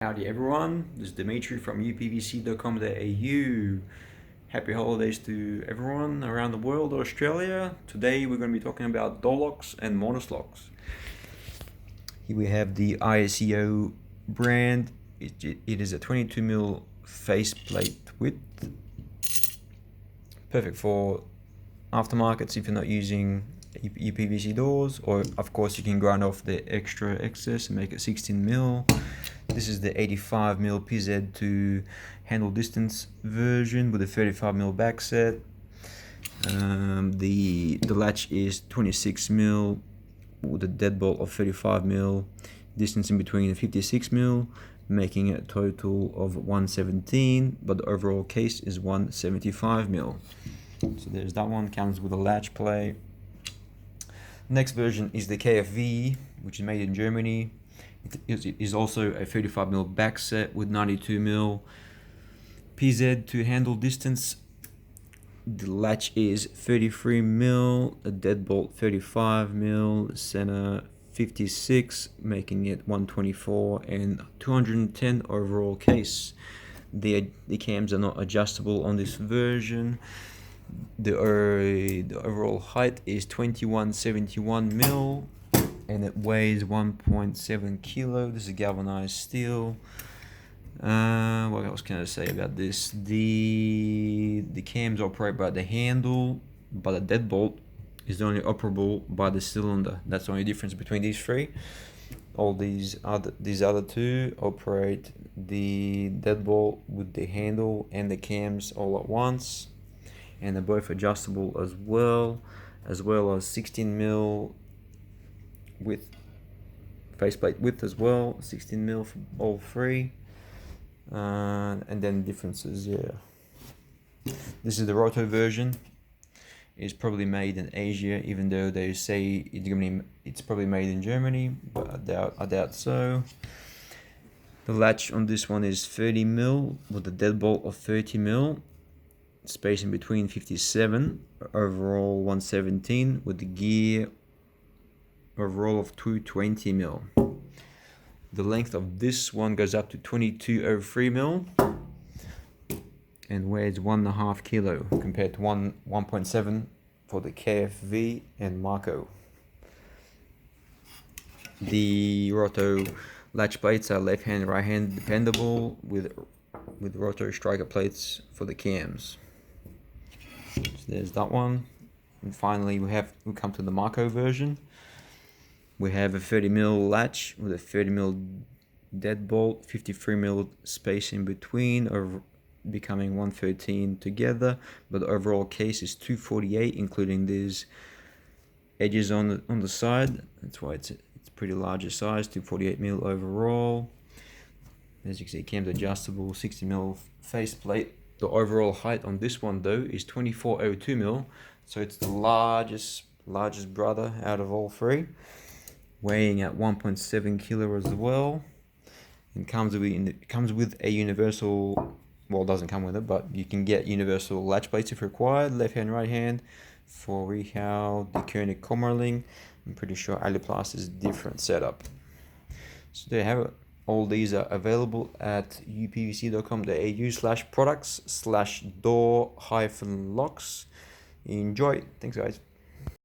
Howdy everyone, this is Dimitri from uPVC.com.au. Happy holidays to everyone around the world, Australia. Today we're going to be talking about door locks and Mortise locks. Here we have the ISEO brand. It is a 22mm faceplate width. Perfect for aftermarkets if you're not using uPVC doors, or of course you can grind off the extra excess and make it 16mm. This is the 85mm PZ to handle distance version with a 35mm back set. The latch is 26mm with a deadbolt of 35mm, distance in between 56mm, making it a total of 117, but the overall case is 175mm. So there's that one, comes with a latch plate. Next version is the KFV, which is made in Germany. It is also a 35mm back set with 92mm PZ to handle distance. The latch is 33mm, a deadbolt 35mm, center 56, making it 124 and 210 overall case. The cams are not adjustable on this version. The overall height is 2171mm and it weighs 1.7 kilo. This is galvanized steel. What else can I say about this? The cams operate by the handle, but the deadbolt is only operable by the cylinder. That's the only difference between these three. All these other two operate the deadbolt with the handle and the cams all at once, and they're both adjustable as well as 16mm with faceplate width as well, 16mm for all three, and then differences. This is the Roto version. It's probably made in Asia, even though they say it's probably made in Germany, but I doubt so. The latch on this one is 30mm with a deadbolt of 30mm, space in between 57, overall 117 with the gear overall of 220mm. The length of this one goes up to 2203mm and weighs 1.5 kilo compared to 1.7 for the KFV and Marco. The Roto latch plates are left hand, right hand dependable with Roto striker plates for the cams. So there's that one. And finally we come to the Marco version. We have a 30mm latch with a 30mm deadbolt, 53mm space in between, or becoming 113 together, but the overall case is 248, including these edges on the side. That's why it's pretty larger size, 248mm overall. As you can see, cams adjustable, 60mm faceplate. The overall height on this one though is 2402mm, so it's the largest brother out of all three, weighing at 1.7 kilo as well, and comes with a universal, well, it doesn't come with it, but you can get universal latch plates if required, left hand, right hand, for Rehau, the Koenig Kommerling. I'm pretty sure Aliplast is a different setup. So there you have it. All these are available at upvc.com.au/products/door-locks. Enjoy. Thanks guys.